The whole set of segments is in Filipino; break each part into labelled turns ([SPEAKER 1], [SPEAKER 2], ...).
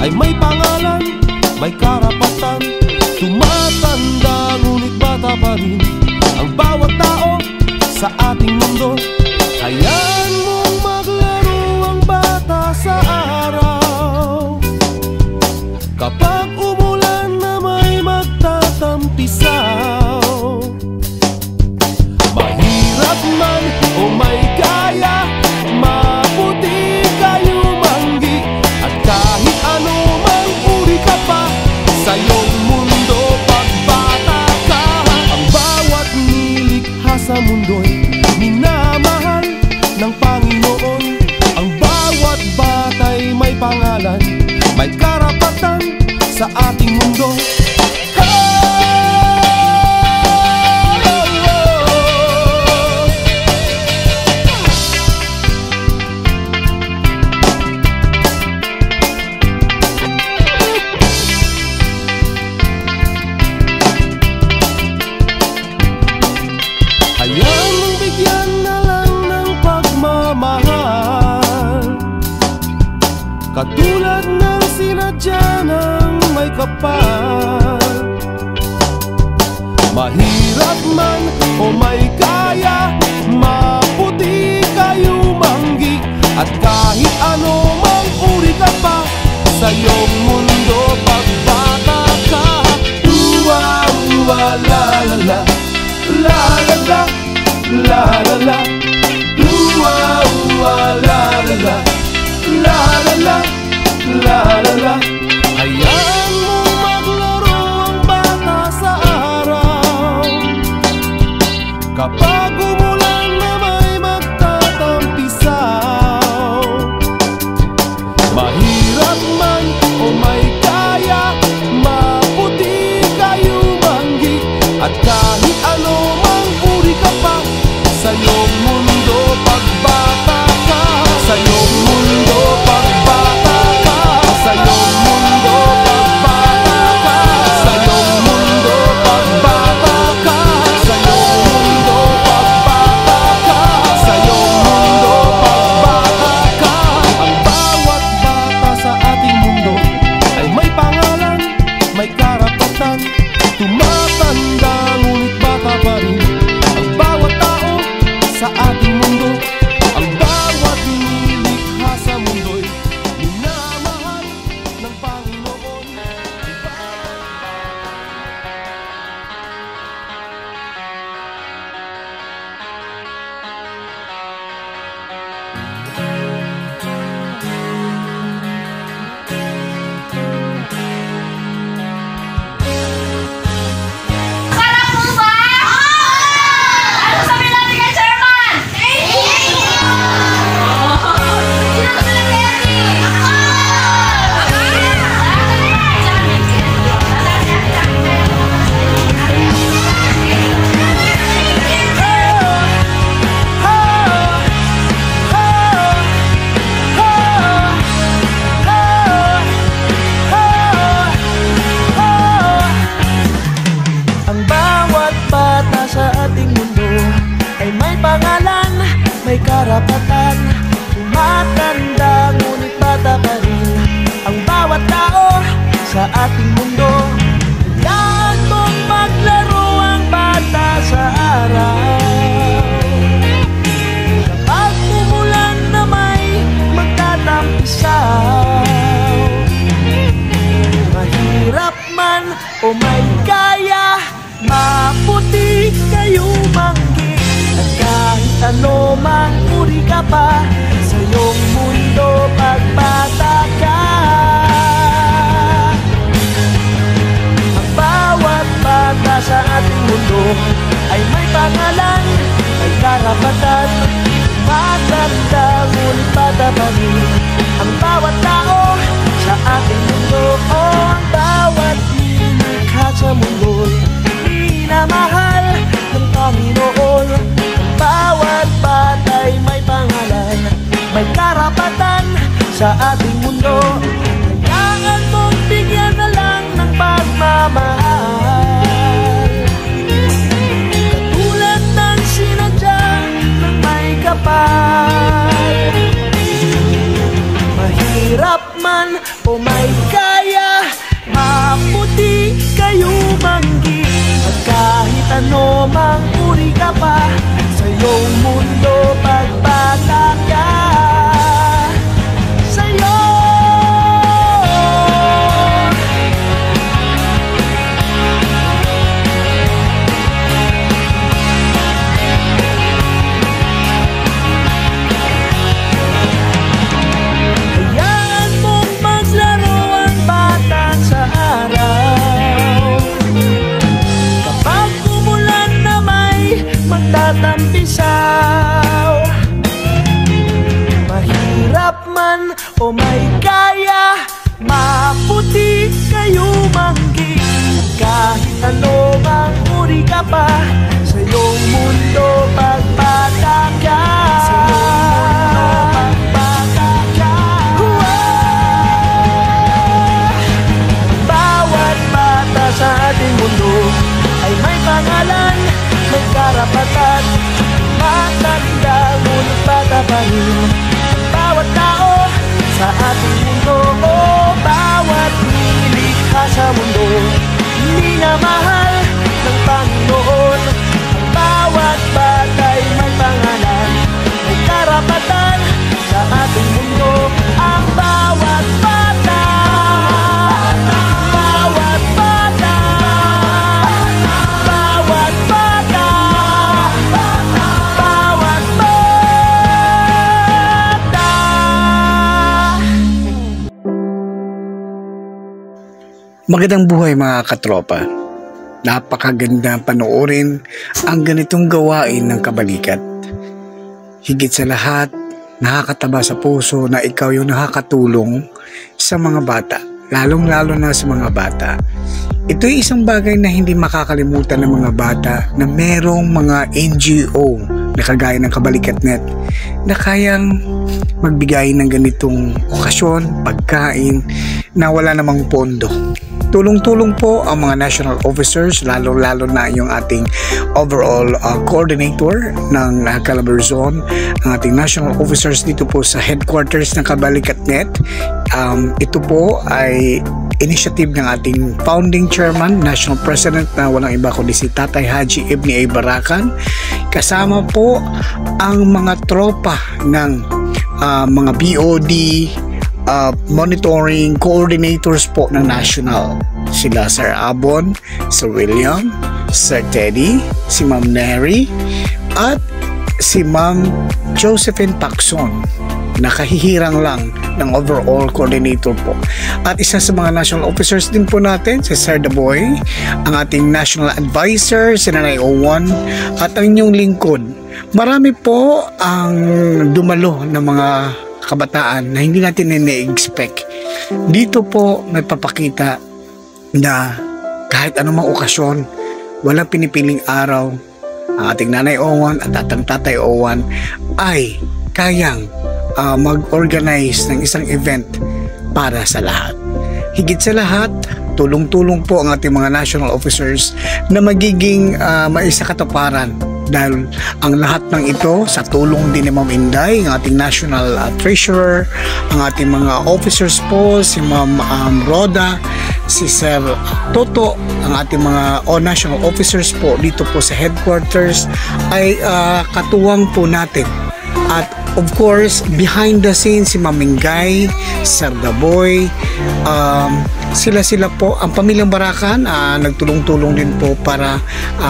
[SPEAKER 1] ay may pangalan, may karapatan. Tumatanda ngunit bata pa rin ang bawat tao sa ating mundo. Hayaan mong maglaro ang bata sa araw. Kapag umulan na may magtatampisaw, mahirap man o may kaya, maputi kayo manggi. At kahit ano mang uri ka pa sa iyong mundo, pagbata ka. Ang bawat nilikha sa mundo'y minamahal ng Panginoon. Ang bawat bata'y may pangalan, may karapatan sa ating mundo. Hayaan mong bigyan na lang ng pagmamahal, katulad ng sinadya ng may kapal. Mahirap man o may kaya, maputi kayo manggi. At kahit ano mang uri ka pa sa iyong mundo, pagbata ka. Uwa, uwa, la la la, la la la, la la la. Uwa, uwa, la la la, la la la, la la la. Hayaan mong maglaro ang bata sa araw. Kapag umulan na may magtatampisaw, mahirap man o may kaya, maputi kayo manggi. At kahit ano mang uri ka pa sa iyong mundo, pagbata ka. Sa iyong mundo, pagbata ka. Sa iyong mundo, pagbata ka. Sa iyong mundo, pagbata ka. Sa iyong mundo, pagbata ka. Sa iyong mundo, pagbata ka. Ang bawat bata sa ating mundo ay may pangalan, may karapatan. Tumatanda ngunit bata pa rin ang bawat tao sa ating mundo. Ang bawat nilikha sa mundo'y minamahal ng Panginoon.
[SPEAKER 2] Sarap po ba? Ano sabihin natin kay Chairman? Thank you! Sino gusto ng candy?
[SPEAKER 3] Ang bawat bata sa ating mundo ay may pangalan, may karapatan. Tumatanda ngunit bata pa rin ang bawat tao sa ating mundo. Hayaan mong maglaro ang bata sa araw. Kapag umulan na may magtatampisaw, mahirap man o may kaya, maputi kayo manggi. At kahit ano mang uri ka pa sa iyong mundo, pagbata ka. Ang bawat bata sa ating mundo ay may pangalan, may karapatan. Matanda ngunit bata pa rin ang bawat tao sa ating mundo. Ang bawat nilikha sa mundo'y minamahal ng Panginoon. Ang bawat bata'y may pangalan, kaya, maputi kayo manggi. At kahit ano mang uri ka pa, sa iyong mundo pagpatak ka. Sa'yo hayaan mong maglaro ang bata sa araw. Kapag umulan na may magtatampisaw, mahirap man o may kaya, maputi kayo manggi. Kahit ano mang uri ka pa, sa iyong mundo pagpatak ka. Sa iyong mundo pagpatak ka. Bawat bata sa ating mundo ay may pangalan, may karapatan. Matanda ngunit bata pa rin bawat tao sa ating mundo. Bawat nilikha sa mundo minamahal ng Panginoon. Ang bawat bata'y may pangalan, may karapatan sa ating mundo. Ang bawat bata, bawat bata, bawat bata, bawat bata.
[SPEAKER 4] Magandang buhay mga katropa. Napakaganda panoorin ang ganitong gawain ng kabalikat. Higit sa lahat, nakakataba sa puso na ikaw yung nakakatulong sa mga bata, lalong-lalo na sa mga bata. Ito ay isang bagay na hindi makakalimutan ng mga bata na merong mga NGO na kagaya ng Kabalikat.net na kayang magbigay ng ganitong okasyon, pagkain na wala namang pondo. Tulong-tulong po ang mga national officers, lalo-lalo na yung ating overall coordinator ng Calabarzon, ang ating national officers dito po sa headquarters ng Kabalikat.net. Ito po ay initiative ng ating founding chairman, national president na walang iba kundi si Tatay Haji Ibni A. Barakan. Kasama po ang mga tropa ng mga BOD, monitoring coordinators po ng national. Sila Sir Abon, Sir William, Sir Teddy, si Ma'am Neri, at si Ma'am Josephine Pacson. Nakahihirang lang ng overall coordinator po. At isa sa mga national officers din po natin, si Sir Daboy, ang ating national advisor, si Nanay Owan, at ang inyong lingkod. Marami po ang dumalo ng mga kabataan na hindi natin ine-expect. Dito po may papakita na kahit anumang okasyon, walang pinipiling araw, ang ating Nanay Owan at ating Tatay Owan ay kayang mag-organize ng isang event para sa lahat. Higit sa lahat, tulong-tulong po ang ating mga national officers na magiging maisakatuparan dahil ang lahat ng ito sa tulong din ni Ma'am Inday, ang ating national treasurer, ang ating mga officers po, si Ma'am Roda, si Sir Toto, ang ating mga national officers po dito po sa headquarters ay katuwang po natin. At of course, behind the scenes, si Ma'am Mingay, Sir Daboy, sila po, ang pamilyang Barakan, nagtulong-tulong din po para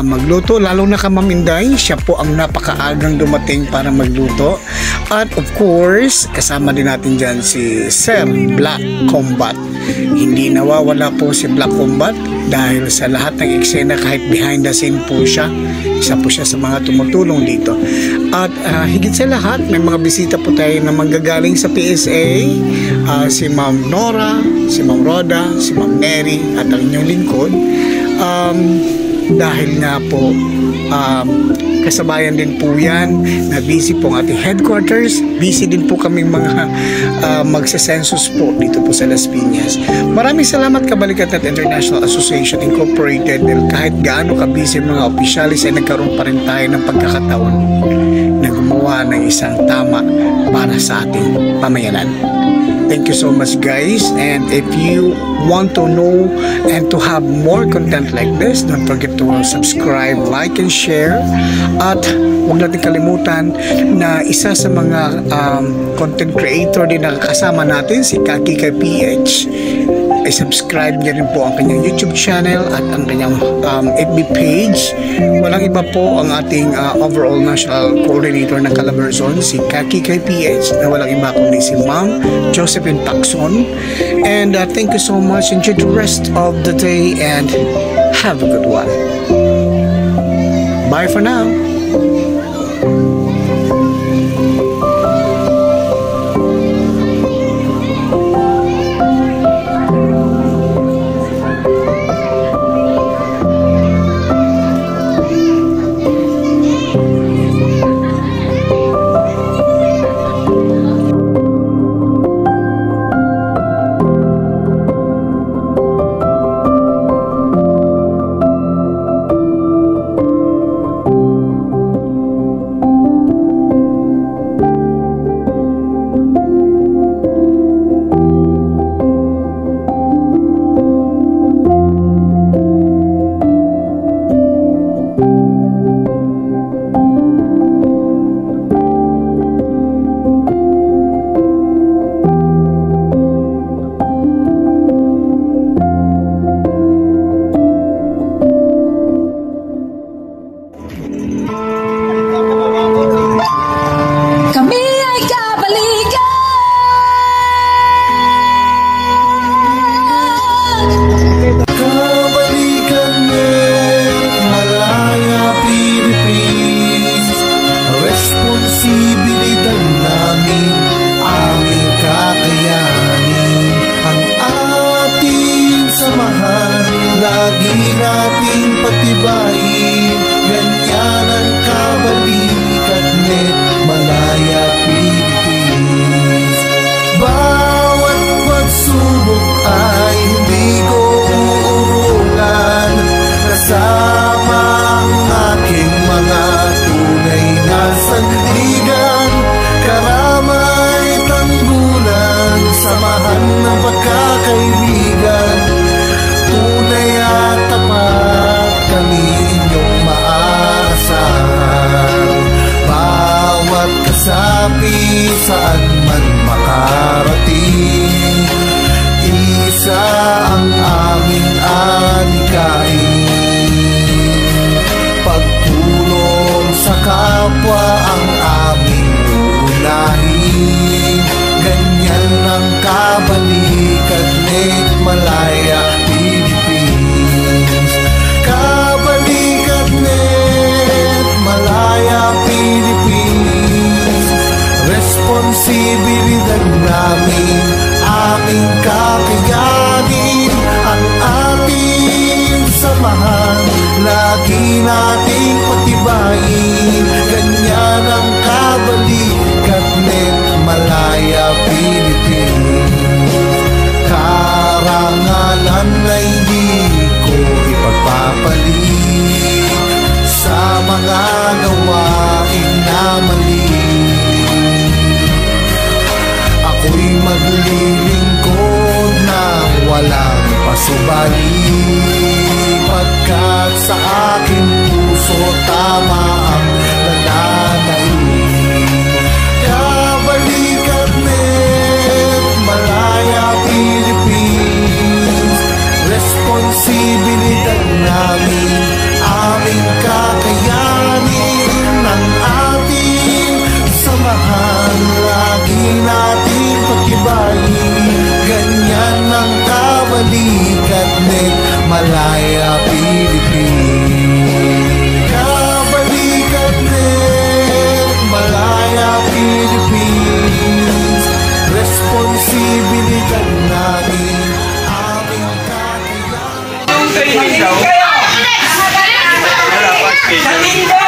[SPEAKER 4] magluto. Lalo na ka Ma'am Inday, siya po ang napakaagang dumating para magluto. At of course, kasama din natin dyan si Sir Black Combat. Hindi nawawala po si Black Combat dahil sa lahat ng eksena, kahit behind the scene po siya, isa po siya sa mga tumutulong dito. At higit sa lahat, may mga bisita po tayo na manggagaling sa PSA, si Ma'am Nora, si Ma'am Roda, si Ma'am Neri at ang inyong lingkod. Dahil nga po kasabayan din po yan na busy po ang ating headquarters, busy din po kaming mga magsa-census po dito po sa Las Piñas. Maraming salamat Kabalikat.net International Association Incorporated dahil kahit gaano ka busy mga opisyalis ay nagkaroon pa rin tayo ng pagkakataon na gumawa makagawa ng isang tama para sa ating pamayanan. Thank you so much guys, and if you want to know and to have more content like this, don't forget to subscribe, like, and share. At huwag natin kalimutan na isa sa mga content creator din na kasama natin, si Kaki Kay PH, ay subscribe niya rin po ang kanyang YouTube channel at ang kanyang FB page. Walang iba po ang ating overall national coordinator ng Calabarzon, si Kaki Kay PH, na walang iba kundi si Ma'am Josephine Pacson. And thank you so much. Enjoy the rest of the day and have a good one. Bye for now.
[SPEAKER 1] Lagi nating patibayin, ganyan ang kabalikat net Malaya Philippines. Bawat pagsubok ay hindi ko uurungan, kasama ang aking mga tunay na sandigan. Karamay tanggulan, samahan ng pagkakaibigan, tunay at tapat kami inyong maaasahan. Bawat kasapi saan man makarating, isa ang aming anikain. Pagtulong sa kapwa ang aming unahin, ganyan ang kabalikat net Malaya Philippines. Kabalikat net Malaya Philippines, responsibilidad namin, aming kakayanin, ang ating samahan, lagi nating patibayin, ganyan ang kabalikat net Malaya Philippines. Karangalan ay di ko ipagpapalit sa mga gawain na mali. Ako'y maglilingkod ng walang pasubali, pagkat sa aking puso tama ang nananaig. Kabalikat net Malaya Philippines, responsibilidad namin, aming kakayanin, ang ating samahan, lagi nating patibayin, ganyan ang kabalikat net Malaya Philippines. Kabalikat net Malaya Philippines, responsibilidad namin, aming kakayanin.
[SPEAKER 5] Training daw. Wala pa.